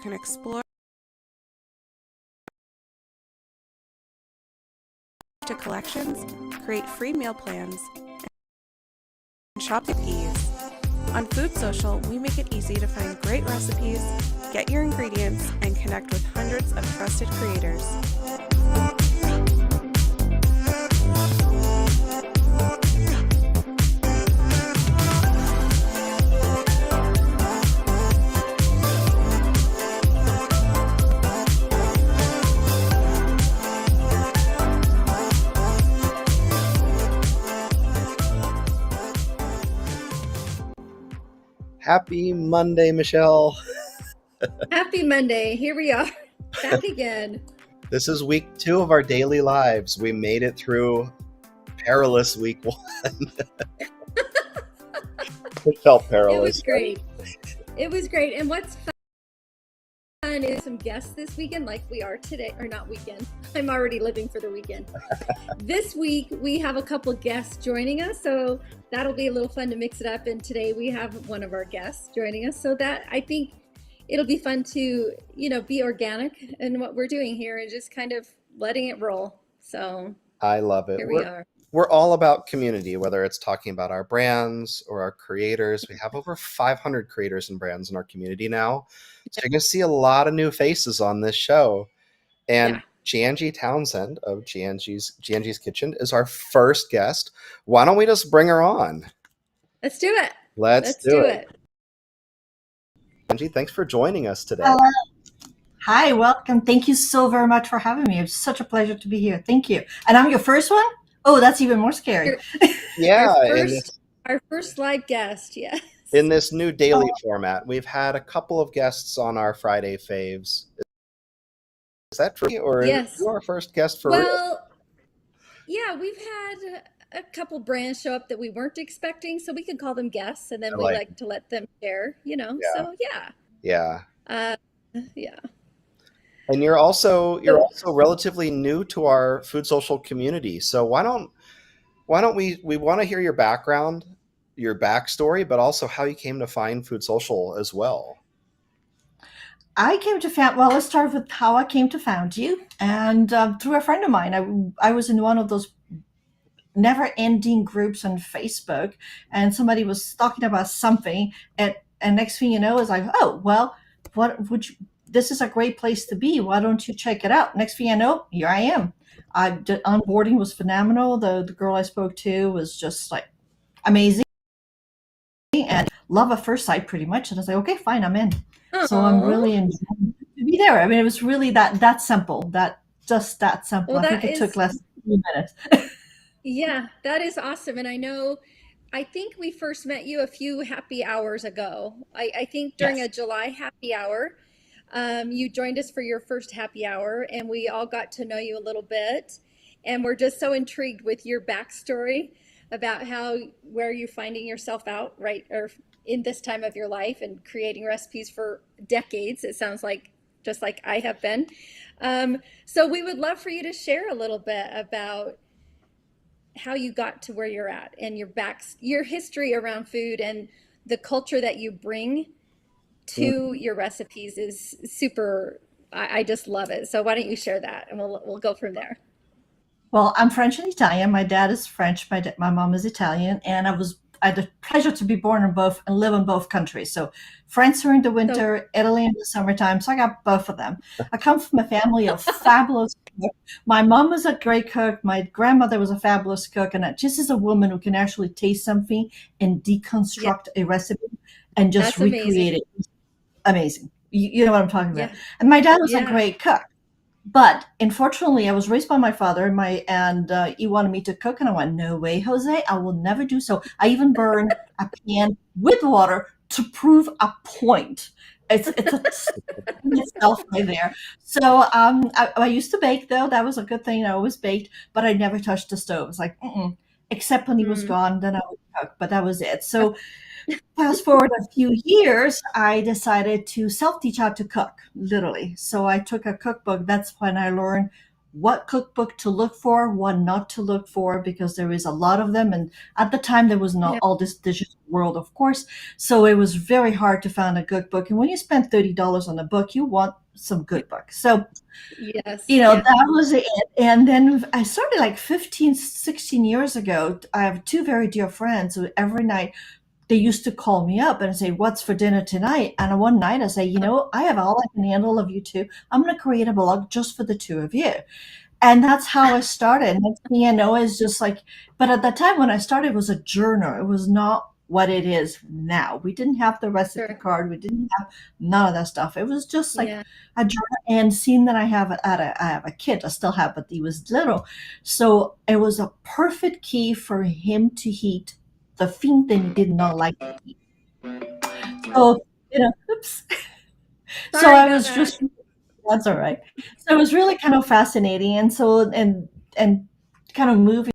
can explore to collections, create free meal plans, and shop with ease. On Food Social, we make it easy to find great recipes, get your ingredients, and connect with hundreds of trusted creators. Happy Monday, Michelle. Happy Monday. Here we are, back again. This is week 2 of our daily lives. We made it through perilous week 1. It felt perilous. It was great. It was great. And what's fun is some guests this weekend, like we are today, or not weekend. I'm already living for the weekend. This week, we have a couple guests joining us, so that'll be a little fun to mix it up. And today we have one of our guests joining us, so that I think it'll be fun to, be organic in what we're doing here and just kind of letting it roll. So I love it. Here we are. We're all about community, whether it's talking about our brands or our creators. We have over 500 creators and brands in our community now. So you're going to see a lot of new faces on this show. And Giangi Townsend of Giangi's Kitchen is our first guest. Why don't we just bring her on? Let's do it. Let's do it. Giangi, thanks for joining us today. Hello. Hi, welcome. Thank you so very much for having me. It's such a pleasure to be here. Thank you. And I'm your first one? Oh, that's even more scary. Yeah. Our first live guest, yes. In this new daily format, we've had a couple of guests on our Friday faves. Is that true? Or yes. Are you our first guest for real? Well, yeah, we've had a couple brands show up that we weren't expecting, so we can call them guests, and then we like to let them share, so Yeah. Yeah. And you're also relatively new to our Food Social community. So why don't we want to hear your background, your backstory, but also how you came to find Food Social as well. Let's start with how I came to found you. And through a friend of mine, I was in one of those never-ending groups on Facebook, and somebody was talking about something, and next thing you know, it's like, oh, well, this is a great place to be. Why don't you check it out? Next thing I know, here I am. The onboarding was phenomenal. The girl I spoke to was just like amazing and love at first sight pretty much. And I was like, okay, fine, I'm in. Aww. So I'm really enjoying to be there. I mean, it was really that simple, that simple. Well, I think it took less than 3 minutes. Yeah, that is awesome. And I think we first met you a few happy hours ago. I think during a July happy hour, you joined us for your first happy hour, and we all got to know you a little bit. And we're just so intrigued with your backstory about where you're finding yourself out, right, or in this time of your life and creating recipes for decades. It sounds like just like I have been. So we would love for you to share a little bit about how you got to where you're at and your history around food and the culture that you bring to your recipes is super. I just love it. So why don't you share that, and we'll go from there. Well, I'm French and Italian. My dad is French. My mom is Italian, and I had the pleasure to be born in both and live in both countries. So France during the winter, Italy in the summertime. So I got both of them. I come from a family of fabulous cooks. My mom was a great cook. My grandmother was a fabulous cook. And just as a woman who can actually taste something and deconstruct a recipe and just recreate it. Amazing. You know what I'm talking about. And my dad was a great cook. But unfortunately, I was raised by my father, and he wanted me to cook, and I went, no way, Jose, I will never do so. I even burned a pan with water to prove a point. It's itself right there. So I used to bake, though. That was a good thing. I always baked, but I never touched the stove. It's like, except when he was gone, then I would cook, but that was it. So fast forward a few years, I decided to self-teach how to cook, literally. So I took a cookbook. That's when I learned what cookbook to look for, what not to look for, because there is a lot of them. And at the time, there was not Yeah. all this digital world, of course. So it was very hard to find a good book. And when you spend $30 on a book, you want some good books. So, Yes. you know, Yeah. that was it. And then I started like 15, 16 years ago. I have two very dear friends who every night they used to call me up and say, "What's for dinner tonight?" And one night I say, I have all I can handle of you two. I'm going to create a blog just for the two of you. And that's how I started. Next thing I know is just like, but at the time when I started, it was a journal. It was not what it is now. We didn't have the recipe Sure. card. We didn't have none of that stuff. It was just like Yeah. a journal. And seeing that I have a kid, I still have, but he was little. So it was a perfect key for him to eat the thing that he did not like to eat. So, oops. So Sorry I about was that. just that's all right. So it was really kind of fascinating. And so, and kind of moving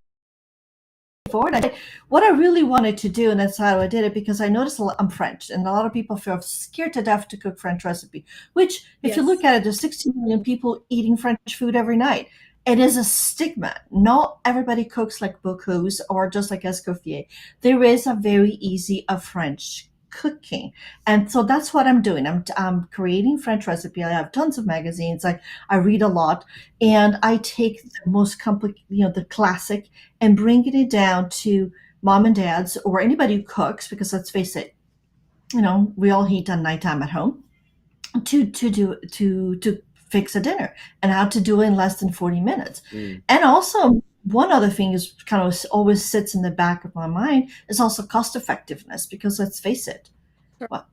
forward, what I really wanted to do, and that's how I did it, because I noticed I'm French, and a lot of people feel scared to death to cook French recipe, which, if you look Yes. at it, there's 60 million people eating French food every night. It is a stigma. Not everybody cooks like Bocuse or just like Escoffier. There is a very easy of French cooking. And so that's what I'm doing. I'm creating French recipe. I have tons of magazines. I read a lot, and I take the most complicated, the classic, and bringing it down to mom and dads or anybody who cooks, because let's face it, we all eat at nighttime at home, to fix a dinner, and how to do it in less than 40 minutes. Mm. And also, one other thing is kind of always sits in the back of my mind is also cost effectiveness, because let's face it,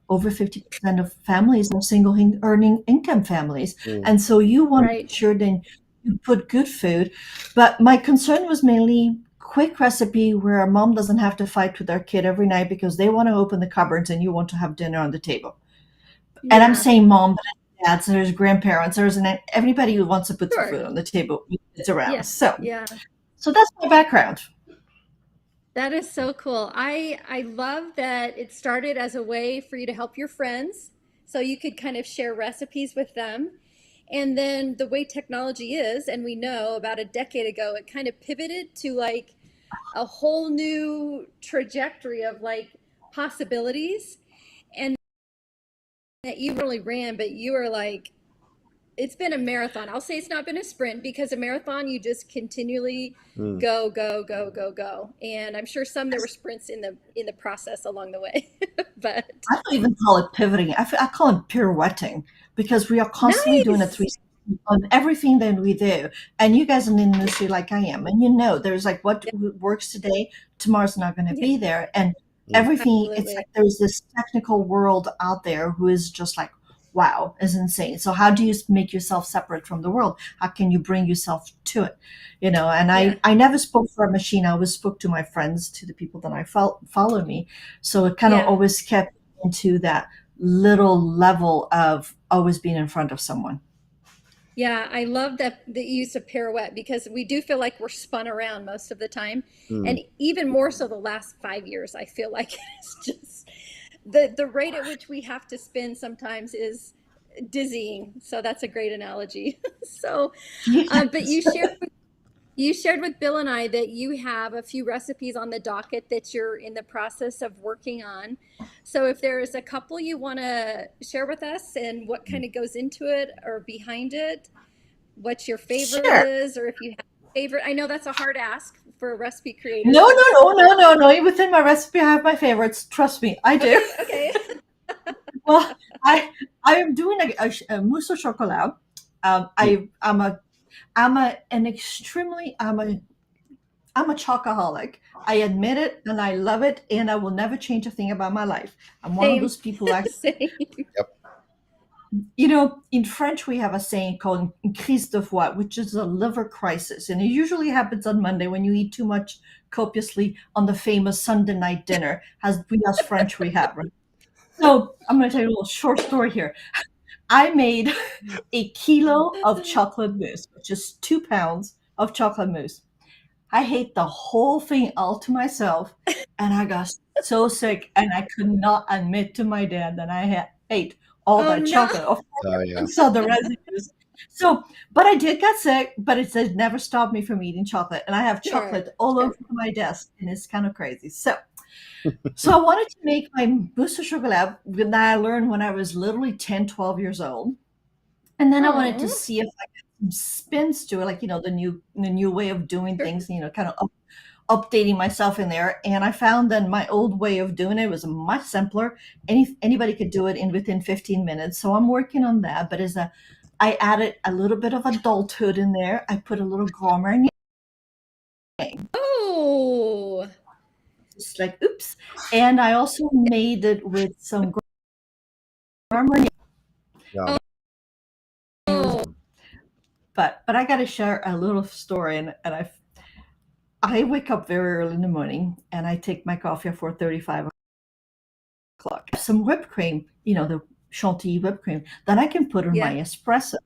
over 50% of families are single earning income families. Mm. And so you want to Right. make sure then you put good food. But my concern was mainly quick recipe where a mom doesn't have to fight with their kid every night because they want to open the cupboards and you want to have dinner on the table. And I'm Yeah. saying mom, but there's dads, there's grandparents, there's everybody who wants to put some Sure. food on the table is around. Yeah. So Yeah. that's my background. That is so cool. I love that it started as a way for you to help your friends so you could kind of share recipes with them. And then the way technology is, and we know about a decade ago, it kind of pivoted to like a whole new trajectory of like possibilities. And that you really ran, but you were like, it's been a marathon. I'll say it's not been a sprint, because a marathon you just continually Mm. go, go, go, go, go. And I'm sure there were sprints in the process along the way. But I don't even call it pivoting. I call it pirouetting, because we are constantly doing a nice. 360 on everything that we do. And you guys in the industry, like I am, and there's like what Yeah, works today, tomorrow's not going to yeah, be there. And Mm. everything, it's like absolutely. there's this technical world out there who is just like, wow, is insane. So how do you make yourself separate from the world? How can you bring yourself to it? And Yeah, I never spoke for a machine. I always spoke to my friends, to the people that I felt follow me. So it kind of yeah. always kept into that little level of always being in front of someone. Yeah, I love that the use of pirouette, because we do feel like we're spun around most of the time. Mm. And even more so the last 5 years, I feel like it's just the rate at which we have to spin sometimes is dizzying. So that's a great analogy. So, but Yes. you shared with Bill and I that you have a few recipes on the docket that you're in the process of working on. So if there is a couple you want to share with us, and what kind of goes into it or behind it, what your favorite Sure. is, or if you have a favorite. I know that's a hard ask for a recipe creator. No, no, no, no, no, no. Within my recipe, I have my favorites. Trust me, I do. Okay, okay. Well, I am doing a mousse au chocolat. Mm. I'm a an extremely I'm a chocoholic. I admit it, and I love it, and I will never change a thing about my life. I'm one of Same, those people who same. Yep. In French, we have a saying called "une crise de foie," which is a liver crisis, and it usually happens on Monday when you eat too much copiously on the famous Sunday night dinner, as we as French we have. Right? So I'm going to tell you a little short story here. I made a kilo of chocolate mousse, which is 2 pounds of chocolate mousse. I ate the whole thing all to myself, and I got so sick, and I could not admit to my dad that I had ate all Oh that no. chocolate. Of course, Oh I yeah. saw the residues, So, but I did get sick, but it never stopped me from eating chocolate. And I have Sure, chocolate all sure. over my desk, and it's kind of crazy. So I wanted to make my mousse au chocolat that I learned when I was literally 10, 12 years old. And then I wanted to Oh, see if I could some spins to it, like, the new way of doing sure. things, kind of updating myself in there. And I found that my old way of doing it was much simpler. Anybody could do it in within 15 minutes. So I'm working on that. But I added a little bit of adulthood in there. I put a little Grand Marnier, Oh, just like oops. And I also made it with some Grand Marnier. Yeah. It was, oh, but I got to share a little story, and I wake up very early in the morning, and I take my coffee at 4:35 o'clock. Some whipped cream, the Chantilly whipped cream that I can put in my yeah. espresso.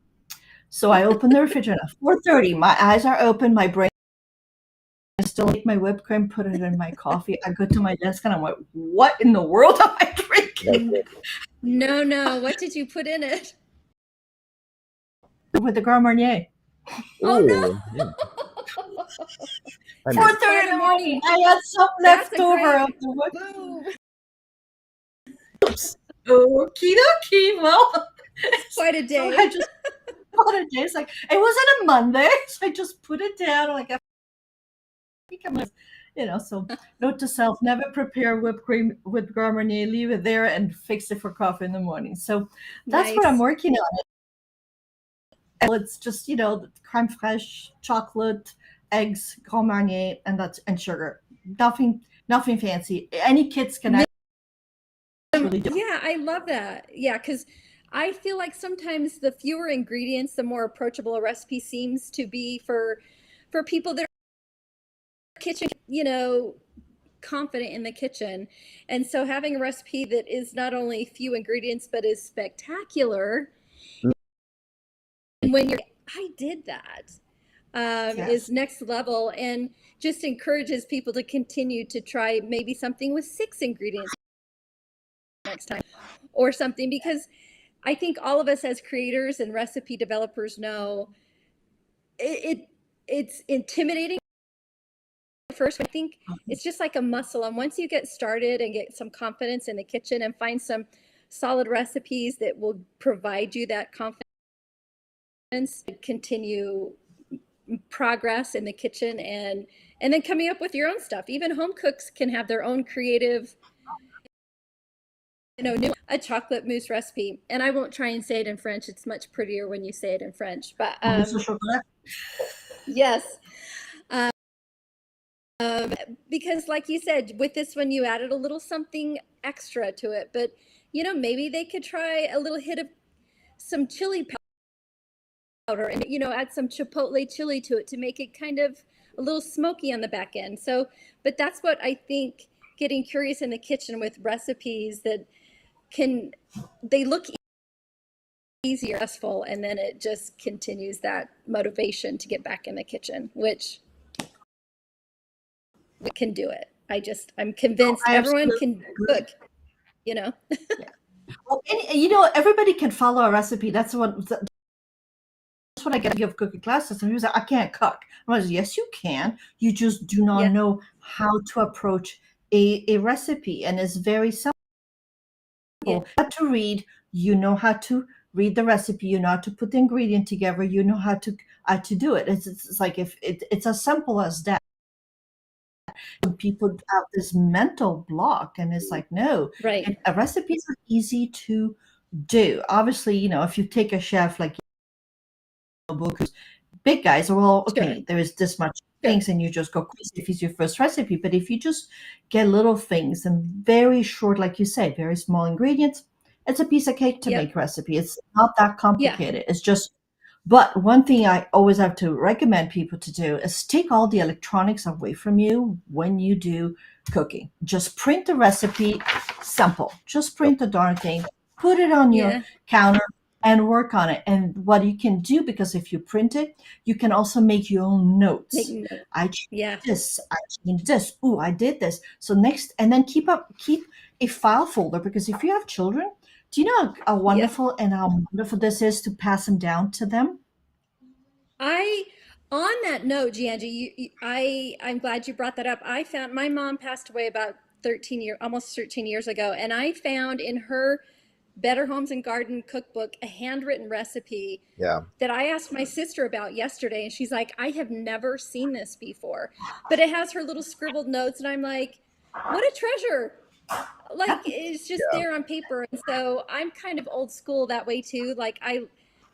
So I open the refrigerator at 4:30. My eyes are open. My brain is still take my whipped cream, put it in my coffee. I go to my desk and I'm like, what in the world am I drinking No, no. What did you put in it? with the Grand Marnier? Ooh, yeah. Oh no. I Four mean, That's thirty quite in a the morning. morning. I had some That's left a over great of the whipped. boom. Okie dokie. Well, Quite a so day. I just put it. It's like it wasn't a Monday, so I just put it down. Like I think I'm like, So note to self: never prepare whipped cream with Grand Marnier. Leave it there and fix it for coffee in the morning. So that's what I'm Nice. working on. It's just creme fraiche, chocolate, eggs, Grand Marnier, and sugar. Nothing fancy. Any kids can actually do. Yeah, I love that. Yeah, because I feel like sometimes the fewer ingredients, the more approachable a recipe seems to be for people that are kitchen, confident in the kitchen. And so having a recipe that is not only few ingredients but is spectacular, and when you're I did that, is Yes. next level, and just encourages people to continue to try maybe something with 6 ingredients next time or something, because I think all of us as creators and recipe developers know it's intimidating at first. I think it's just like a muscle, and once you get started and get some confidence in the kitchen and find some solid recipes that will provide you that confidence, continue progress in the kitchen, and then coming up with your own stuff. Even home cooks can have their own creative, new a chocolate mousse recipe. And I won't try and say it in French. It's much prettier when you say it in French. But Mousse au chocolat. yes, um, because like you said, with this one you added a little something extra to it. But maybe they could try a little hit of some chili powder, and add some chipotle chili to it to make it kind of a little smoky on the back end. So, but that's what I think, getting curious in the kitchen with recipes that can they look easier, successful, and then it just continues that motivation to get back in the kitchen, which we can do it. I'm Oh, convinced I everyone absolutely can agree. cook, you know. Yeah. Well, and, everybody can follow a recipe. That's what I get to give cooking classes. And he was like, I can't cook. I was, yes, you can. You just do not Yeah, know how to approach a recipe. And it's very simple. yeah, You have to read, you know how to read the recipe, you know how to put the ingredient together, you know how to do it. It's like if it's as simple as that. People have this mental block, and it's like, no, right, recipes are easy to do. Obviously, if you take a chef like big guys are, well, sure, okay, there is this much sure, things, and you just go crazy if it's your first recipe. But if you just get little things and very short, like you say, very small ingredients, it's a piece of cake to yep, make recipe. It's not that yeah, complicated. It's just, but one thing I always have to recommend people to do is take all the electronics away from you when you do cooking. Just print the recipe, simple. Just yep. print the darn thing, put it on your yeah, counter, and work on it. And what you can do, because if you print it, you can also make your own notes. making notes, I changed yeah, this. I changed this. Ooh, I did this. So next, and then keep a file folder, because if you have children, do you know how yeah, wonderful and how wonderful this is to pass them down to them? I, on that note, Giangi, I'm glad you brought that up. I found my mom passed away about almost 13 years ago, and I found in her Better Homes and Garden cookbook a handwritten recipe Yeah. that I asked my sister about yesterday, and she's like, I have never seen this before. But it has her little scribbled notes, and I'm like, what a treasure. Like it's just Yeah. there on paper. And so I'm kind of old school that way too. Like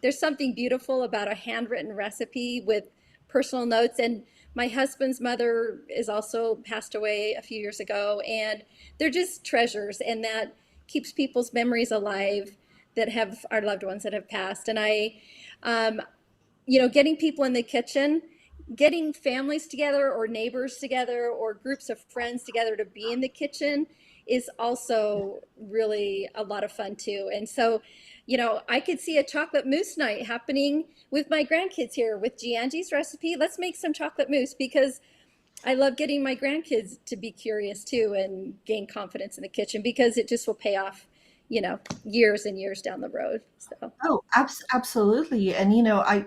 there's something beautiful about a handwritten recipe with personal notes. And my husband's mother is also passed away a few years ago, and they're just treasures, and that keeps people's memories alive that have our loved ones that have passed. And um, getting people in the kitchen, getting families together or neighbors together or groups of friends together to be in the kitchen is also really a lot of fun too. And so, I could see a chocolate mousse night happening with my grandkids here with Giangi's recipe. Let's make some chocolate mousse because I love getting my grandkids to be curious too and gain confidence in the kitchen because it just will pay off, years and years down the road. So, Oh, absolutely. And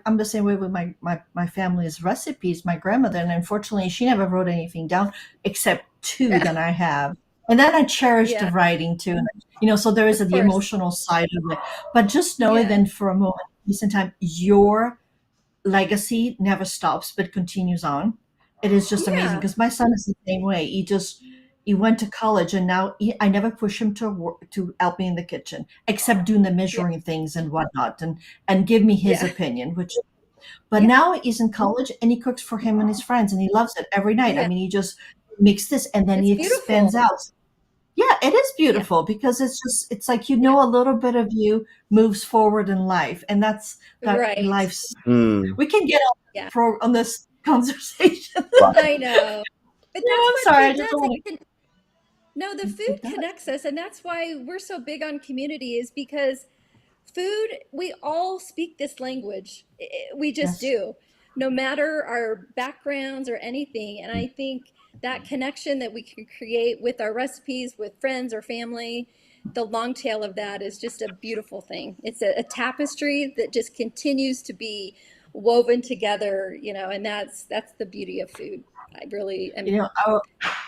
I'm the same way with my family's recipes. My grandmother, and unfortunately, she never wrote anything down except two that I have. And then I cherish the yeah, writing too. And, so there is of the course. emotional side of it. But just know it Yeah. then for a moment, decent time, your legacy never stops but continues on. It is just amazing Yeah. because my son is the same way. He went to college, and now I never push him to work, to help me in the kitchen except doing the Yeah. measuring things and whatnot, and give me his Yeah. opinion. Which, but Yeah. now he's in college and he cooks for him and his friends and he loves it every night. I Yeah. mean, he just makes this and then It's he expands beautiful. out. Yeah, it is Yeah. beautiful because it's like Yeah. a little bit of you moves forward in life, and that's that Right. life's. Mm. We can get Yeah. on this conversation. Right. I know. But Yeah, that's I'm what sorry. I food just does. don't want No, the to. food It does. connects us, and that's why we're so big on community is because food, we all speak this language. We just Yes. do, no matter our backgrounds or anything. And I think that connection that we can create with our recipes, with friends or family, the long tail of that is just a beautiful thing. It's a tapestry that just continues to be woven together, and that's the beauty of food. I really am You know, I,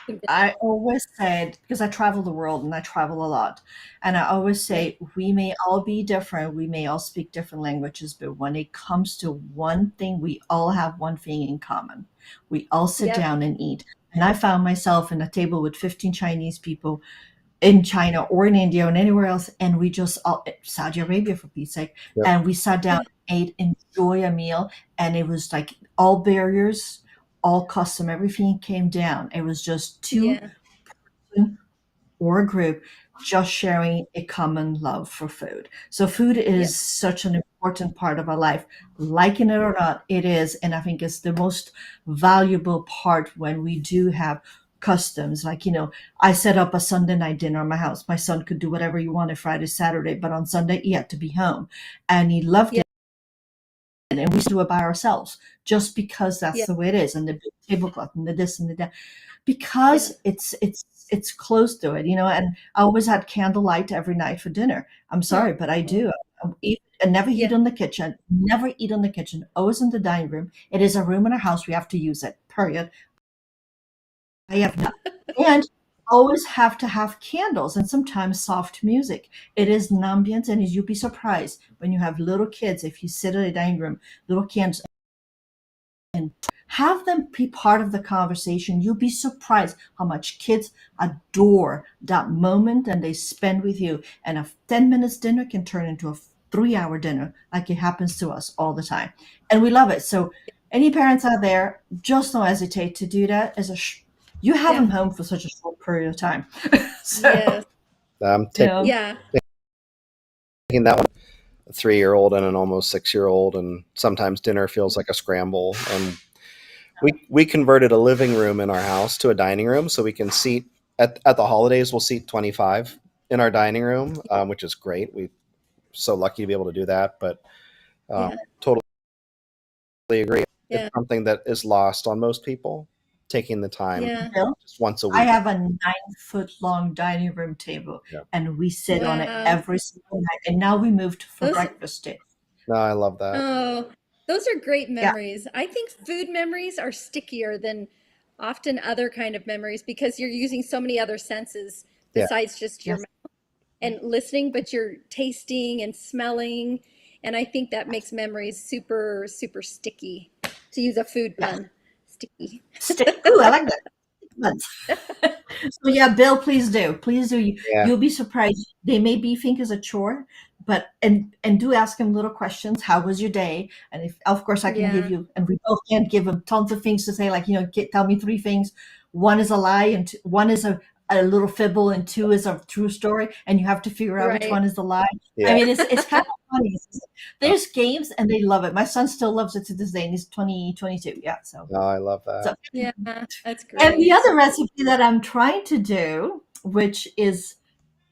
convinced. I always said, because I travel the world and I travel a lot, and I always Yeah. say we may all be different, we may all speak different languages, but when it comes to one thing, we all have one thing in common. We all sit Yep. down and eat. And I found myself in a table with 15 Chinese people in China or in India or anywhere else, and we just all Saudi Arabia for Pete's sake, Yep. and we sat down, Yeah. ate, enjoy a meal, and it was like all barriers, all custom, everything came down. It was just two Yeah. or a group just sharing a common love for food. So food Yep. is such an important part of our life. Liking it or not, it is. And I think it's the most valuable part when we do have customs. Like, I set up a Sunday night dinner in my house. My son could do whatever he wanted Friday, Saturday, but on Sunday he had to be home. And he loved Yeah. it. And we used to do it by ourselves just because that's Yeah. the way it is. And the big tablecloth and the this and the that Yeah. because it's close to it, and I always had candlelight every night for dinner. I'm sorry, but I do. I never eat Yeah. in the kitchen. Never eat in the kitchen. Always in the dining room. It is a room in our house. We have to use it. Period. I have not. And always have to have candles and sometimes soft music. It is an ambience, and you'd be surprised when you have little kids. If you sit in a dining room, little candles, and have them be part of the conversation. You'll be surprised how much kids adore that moment and they spend with you. And a 10 minutes dinner can turn into a 3-hour dinner, like it happens to us all the time. And we love it. So, any parents out there, just don't hesitate to do that. You have Yeah. them home for such a short period of time. Yes. So, you Taking know, Yeah. that one, a 3-year-old and an almost 6-year-old, and sometimes dinner feels like a scramble. And we converted a living room in our house to a dining room, so we can seat at the holidays. We'll seat 25 in our dining room, which is great. We're so lucky to be able to do that. But Yeah. totally agree. It's Yeah. something that is lost on most people. Taking the time Yeah. Bill, just once a I week. have a 9-foot long dining room table, Yeah. and we sit on it Wow. every single night. And now we moved for Those breakfast too. No, I love that. Oh, Those are great Yeah. memories. I think food memories are stickier than often other kind of memories because you're using so many other senses Yeah. besides just your Yes. mouth and listening, but you're tasting and smelling. And I think that makes memories super, super sticky, to use a food Yes. pun. Sticky. Ooh, I like that. So yeah, Bill, please do. Please do. Yeah. You'll be surprised. They may think it's a chore, but and do ask him little questions. How was your day? And if of course I can give Yeah, you, and we both can't give him tons of things to say, like, tell me three things. One is a lie, and one is a little fibble, and two is a true story, and you have to figure out which right. one is the lie. Yeah. I mean, it's kind of funny. There's games, and they love it. My son still loves it to this day, and he's 22. Yeah, so. No, I love that. So Yeah, that's and the great. other recipe that I'm trying to do, which is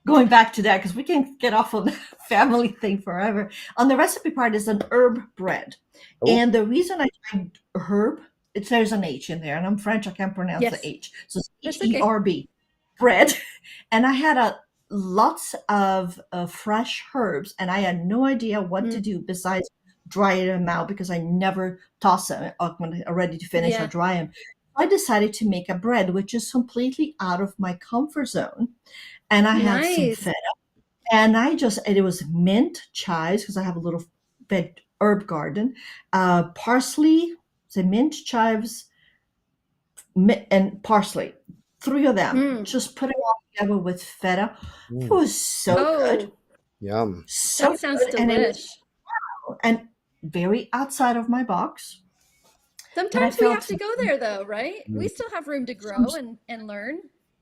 going back to that, because we can get off on the family thing forever. On the recipe part is an herb bread. Oh, And the reason I tried herb, there's an H in there, and I'm French, I can't pronounce the Yes, H. So it's that's okay. HERB, bread. And I had lots of fresh herbs, and I had no idea what to Mm, do besides dry them out, because I never toss them when I'm ready to finish or yeah, dry them. I decided to make a bread, which is completely out of my comfort zone. And I had some nice. feta, and it was mint, chives, because I have a little herb garden, parsley, the mint, chives, and parsley. Three of them. Mm. Just put it all together with feta. It mm, was so good, Oh, yum. so that sounds good, and it was delish. and very outside of my box. But I Sometimes we have felt to go there though, right? We Mm. still have room to some grow and learn,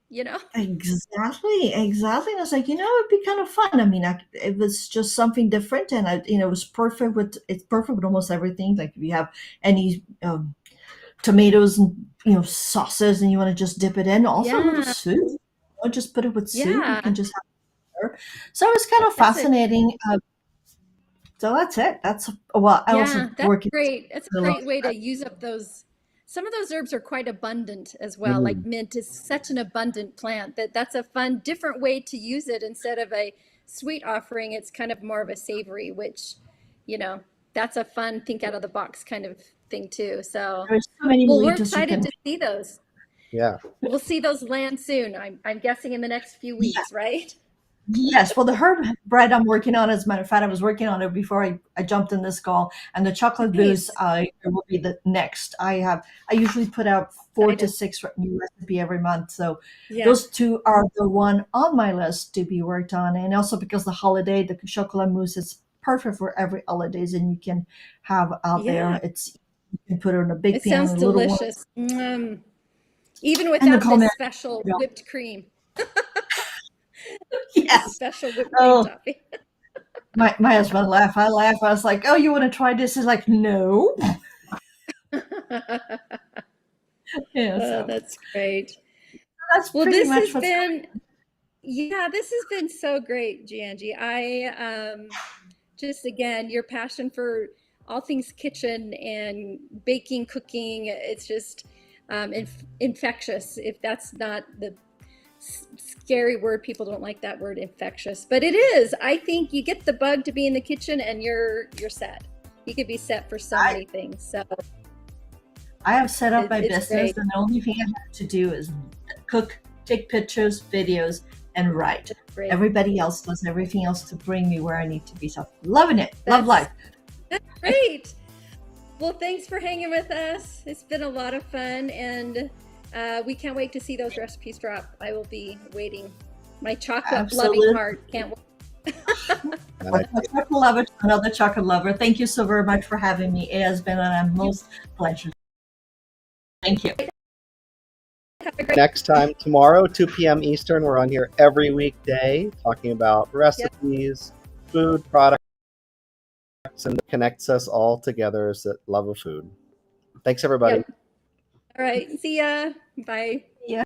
you know? exactly, exactly. And I was like, it'd be kind of fun. I mean, it was just something different, and it was perfect it's perfect with almost everything. Like if you have any tomatoes and sauces, and you want to just dip it in, also a little Yeah, soup. Or just put it with soup. You can yeah. just have it. So it was kind of That's a fascinating. So that's it. That's well. I also Yeah, that's work in great. That's a a lot. great way to use up those. Some of those herbs are quite abundant as well. Like Mm. mint is such an abundant plant that that's a fun, different way to use it. Instead of a sweet offering, it's kind of more of a savory, which, you know, that's a fun think out of the box kind of thing too. So, There's so many well, we're mojitos you excited can. to see those. Yeah. We'll see those land soon. I'm guessing in the next few weeks, right? Yes, well, the herb bread I'm working on, as a matter of fact, I was working on it before I jumped in this call, and the chocolate mousse Nice. will be the next. I usually put out 4 to Excited. 6 new recipe every month, so Yeah. those two are the one on my list to be worked on, and also because the holiday, the chocolate mousse is perfect for every holidays, and you can have out Yeah. there. You can put it in a big It pan, sounds a little one, delicious. Even and the without the culinary. special whipped cream, the Yes. special whipped cream Oh, topping. my husband laughed. I laughed. I was like, "Oh, you want to try this?" He's like, "No." Yeah, so That's great. that's Well, pretty this much has what's been, yeah, this has been so great, Giangi. Just again, your passion for all things kitchen and baking, cooking, it's just infectious. If that's not the scary word, people don't like that word infectious, but it is. I think you get the bug to be in the kitchen and you're set. You could be set for so I many things. So I have set up my it's business, great. and the only thing I have to do is cook, take pictures, videos, and write. Great. Everybody else does everything else to bring me where I need to be. So loving it. Love That's life. great. Well, thanks for hanging with us. It's been a lot of fun, and we can't wait to see those recipes drop. I will be waiting. My chocolate loving Absolutely. heart can't wait. And Well, I, a chocolate lover, another chocolate lover. Thank you so very much for having me. It has been a most pleasure. Thank you. Have a great. next time tomorrow, 2 p.m. Eastern, we're on here every weekday talking about recipes, food products, and connects us all together is that love of food. Thanks, everybody. Yep. All right. See ya. Bye. Yeah.